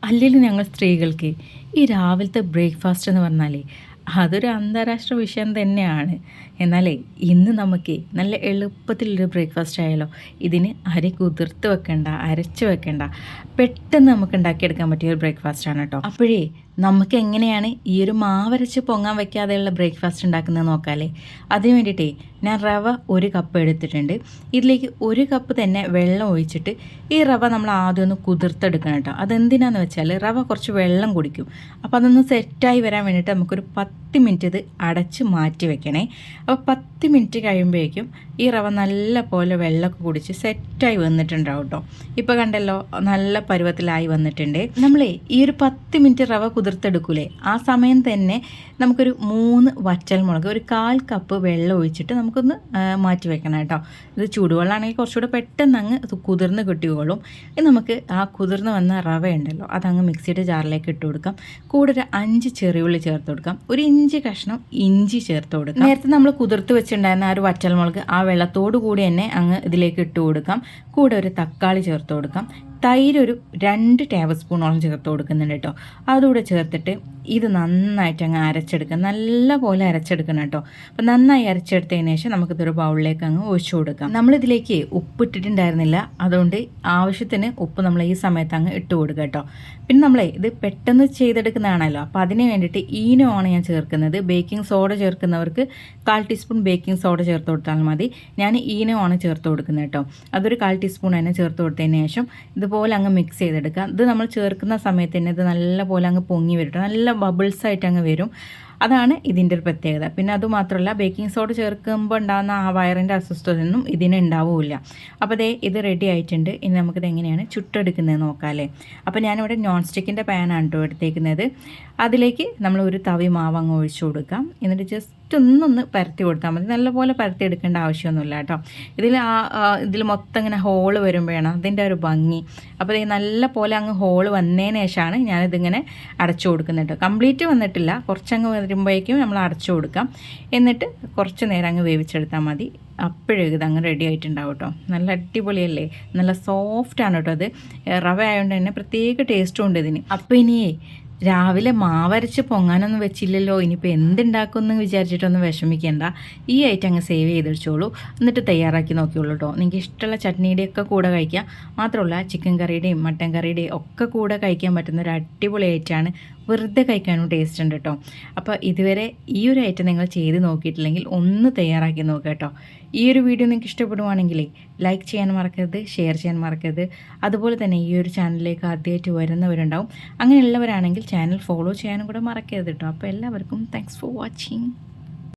അല്ലെങ്കിലും ഞങ്ങൾ സ്ത്രീകൾക്ക് ഈ രാവിലത്തെ ബ്രേക്ക്ഫാസ്റ്റ് എന്ന് പറഞ്ഞാൽ അതൊരു അന്താരാഷ്ട്ര വിഷയം തന്നെയാണ്. എന്നാലേ ഇന്ന് നമുക്ക് നല്ല എളുപ്പത്തിലൊരു ബ്രേക്ക്ഫാസ്റ്റ് ആയാലോ. ഇതിന് അരി കുതിർത്ത് വെക്കണ്ട, അരച്ച് വെക്കണ്ട, പെട്ടെന്ന് നമുക്ക് ഉണ്ടാക്കിയെടുക്കാൻ പറ്റിയ ഒരു ബ്രേക്ക്ഫാസ്റ്റാണ് കേട്ടോ. അപ്പോഴേ നമുക്ക് എങ്ങനെയാണ് ഈ ഒരു മാവരച്ച് പൊങ്ങാൻ വെക്കാതെയുള്ള ബ്രേക്ക്ഫാസ്റ്റ് ഉണ്ടാക്കുന്നത് നോക്കാമല്ലേ. അതിന് വേണ്ടിയിട്ടേ ഞാൻ റവ 1 കപ്പ് എടുത്തിട്ടുണ്ട്. ഇതിലേക്ക് 1 കപ്പ് തന്നെ വെള്ളം ഒഴിച്ചിട്ട് ഈ റവ നമ്മൾ ആദ്യം ഒന്ന് കുതിർത്തെടുക്കണം കേട്ടോ. അതെന്തിനാന്ന് വെച്ചാൽ റവ കുറച്ച് വെള്ളം കുടിക്കും. അപ്പോൾ അതൊന്ന് സെറ്റായി വരാൻ വേണ്ടിയിട്ട് നമുക്കൊരു 10 മിനിറ്റ് ഇത് അടച്ച് മാറ്റി വെക്കണേ. അപ്പോൾ 10 മിനിറ്റ് കഴിയുമ്പോഴേക്കും ഈ റവ നല്ല പോലെ വെള്ളമൊക്കെ കുടിച്ച് സെറ്റായി വന്നിട്ടുണ്ടാവും കേട്ടോ. ഇപ്പോൾ കണ്ടല്ലോ, നല്ല പരുവത്തിലായി വന്നിട്ടുണ്ട്. നമ്മളേ ഈ ഒരു 10 മിനിറ്റ് റവ കുതിർത്തെടുക്കൂലേ, ആ സമയം തന്നെ നമുക്കൊരു 3 വറ്റൽമുളക് 1/4 കപ്പ് വെള്ളം ഒഴിച്ചിട്ട് നമുക്കൊന്ന് മാറ്റി വെക്കണം കേട്ടോ. ഇത് ചൂടുവെള്ളമാണെങ്കിൽ കുറച്ചുകൂടെ പെട്ടെന്ന് അങ്ങ് കുതിർന്ന് കിട്ടിക്കോളും. ഇനി നമുക്ക് ആ കുതിർന്ന് വന്ന റവ ഉണ്ടല്ലോ അതങ്ങ് മിക്സിയുടെ ജാറിലേക്ക് ഇട്ട് കൊടുക്കാം. കൂടെ ഒരു 5 ചെറിയുള്ളി ചേർത്ത് കൊടുക്കാം. 1 ഇഞ്ചി കഷ്ണം ഇഞ്ചി ചേർത്ത് കൊടുക്കാം. നേരത്തെ നമ്മൾ കുതിർത്ത് വെച്ചിട്ടുണ്ടായിരുന്ന ആ ഒരു വറ്റൽമുളക് ആ വെള്ളത്തോടു കൂടി തന്നെ അങ്ങ് ഇതിലേക്ക് ഇട്ട് കൊടുക്കാം. കൂടെ ഒരു തക്കാളി ചേർത്ത് കൊടുക്കാം. തൈര് ഒരു 2 ടേബിൾ സ്പൂണോളം ചേർത്ത് കൊടുക്കുന്നുണ്ട് കേട്ടോ. അതുകൂടെ ചേർത്തിട്ട് ഇത് നന്നായിട്ട് അങ്ങ് അരച്ചെടുക്കാം. നല്ല പോലെ അരച്ചെടുക്കണം കേട്ടോ. അപ്പം നന്നായി അരച്ചെടുത്തതിന് ശേഷം നമുക്കിതൊരു ബൗളിലേക്ക് അങ്ങ് ഒഴിച്ചു കൊടുക്കാം. നമ്മളിതിലേക്ക് ഉപ്പ് ഇട്ടിട്ടുണ്ടായിരുന്നില്ല, അതുകൊണ്ട് ആവശ്യത്തിന് ഉപ്പ് നമ്മൾ ഈ സമയത്ത് അങ്ങ് ഇട്ട് കൊടുക്കുക കേട്ടോ. പിന്നെ നമ്മളെ ഇത് പെട്ടെന്ന് ചെയ്തെടുക്കുന്നതാണല്ലോ, അപ്പോൾ അതിന് വേണ്ടിയിട്ട് ഈനോ ആണ് ഞാൻ ചേർക്കുന്നത്. ബേക്കിംഗ് സോഡ ചേർക്കുന്നവർക്ക് 1/4 ടീസ്പൂൺ ബേക്കിംഗ് സോഡ ചേർത്ത് കൊടുത്താൽ മതി. ഞാൻ ഈനോ ആണ് ചേർത്ത് കൊടുക്കുന്നത് കേട്ടോ. അതൊരു 1/4 ടീസ്പൂൺ തന്നെ ചേർത്ത് കൊടുത്തതിന് ശേഷം ഇതുപോലെ അങ്ങ് മിക്സ് ചെയ്തെടുക്കാം. ഇത് നമ്മൾ ചേർക്കുന്ന സമയത്ത് തന്നെ ഇത് നല്ല പോലെ അങ്ങ് പൊങ്ങി വരും, നല്ല ബബിൾസ് ആയിട്ട് അങ്ങ് വരും. അതാണ് ഇതിൻ്റെ ഒരു പ്രത്യേകത. പിന്നെ അതുമാത്രമല്ല, ബേക്കിംഗ് സോഡ ചേർക്കുമ്പോൾ ഉണ്ടാകുന്ന ആ വയറിൻ്റെ അസ്വസ്ഥതയൊന്നും ഇതിന് ഉണ്ടാവില്ല. അപ്പോൾ ഇത് റെഡി ആയിട്ടുണ്ട്. ഇനി നമുക്കിത് എങ്ങനെയാണ് ചുട്ടെടുക്കുന്നത് നോക്കാം അല്ലേ. അപ്പോൾ ഞാനിവിടെ നോൺ സ്റ്റിക്കിൻ്റെ പാനാണ് കേട്ടോ എടുത്തേക്കുന്നത്. അതിലേക്ക് നമ്മൾ ഒരു തവി മാവ് അങ്ങ് ഒഴിച്ചു കൊടുക്കാം. എന്നിട്ട് ജസ്റ്റ് ഒന്നൊന്ന് പരത്തി കൊടുത്താൽ മതി. നല്ലപോലെ പരത്തി എടുക്കേണ്ട ആവശ്യമൊന്നുമില്ല കേട്ടോ. ഇതിൽ മൊത്തം ഇങ്ങനെ ഹോള് വരുമ്പോഴാണ് അതിൻ്റെ ഒരു ഭംഗി. അപ്പോൾ നല്ല പോലെ അങ്ങ് ഹോള് വന്നതിന് ശേഷമാണ് ഞാനിതിങ്ങനെ അടച്ചു കൊടുക്കുന്നത് കേട്ടോ. കംപ്ലീറ്റ് വന്നിട്ടില്ല, കുറച്ചങ്ങ് വരുമ്പോഴേക്കും നമ്മൾ അടച്ചു കൊടുക്കാം. എന്നിട്ട് കുറച്ച് നേരം അങ്ങ് വേവിച്ചെടുത്താൽ മതി. അപ്പോഴേക്കും ഇതങ്ങ് റെഡി ആയിട്ടുണ്ടാവും കേട്ടോ. നല്ല അടിപൊളിയല്ലേ, നല്ല സോഫ്റ്റാണ് കേട്ടോ. അത് റവ ആയതുകൊണ്ട് തന്നെ പ്രത്യേക ടേസ്റ്റും ഉണ്ട് ഇതിന്. അപ്പോൾ ഇനിയേ രാവിലെ മാവരച്ച് പൊങ്ങാനൊന്നും വെച്ചില്ലല്ലോ, ഇനിയിപ്പോൾ എന്തുണ്ടാക്കുമെന്ന് വിചാരിച്ചിട്ടൊന്നും വിഷമിക്കേണ്ട. ഈ ഐറ്റം അങ്ങ് സേവ് ചെയ്ത് വെച്ചോളൂ. എന്നിട്ട് തയ്യാറാക്കി നോക്കിയോളൂ കേട്ടോ. നിങ്ങൾക്ക് ഇഷ്ടമുള്ള ചട്നിയുടെയൊക്കെ കൂടെ കഴിക്കാം. മാത്രമല്ല ചിക്കൻ കറിയുടെയും മട്ടൻ കറിയുടെയും ഒക്കെ കൂടെ കഴിക്കാൻ പറ്റുന്ന ഒരു അടിപൊളി ഐറ്റമാണ്. വെറുതെ കഴിക്കാനും ടേസ്റ്റ് ഉണ്ട് കേട്ടോ. അപ്പോൾ ഇതുവരെ ഈ ഒരു ഐറ്റം നിങ്ങൾ ചെയ്ത് നോക്കിയിട്ടില്ലെങ്കിൽ ഒന്ന് തയ്യാറാക്കി നോക്കുക കേട്ടോ. ഈ ഒരു വീഡിയോ നിങ്ങൾക്ക് ഇഷ്ടപ്പെടുവാണെങ്കിൽ ലൈക്ക് ചെയ്യാൻ മറക്കരുത്, ഷെയർ ചെയ്യാൻ മറക്കരുത്. അതുപോലെ തന്നെ ഈ ഒരു ചാനലിലേക്ക് ആദ്യമായിട്ട് വരുന്നവരുണ്ടാവും. അങ്ങനെയുള്ളവരാണെങ്കിൽ ചാനൽ ഫോളോ ചെയ്യാനും കൂടെ മറക്കരുത് കേട്ടോ. അപ്പോൾ എല്ലാവർക്കും താങ്ക്സ് ഫോർ വാച്ചിങ്.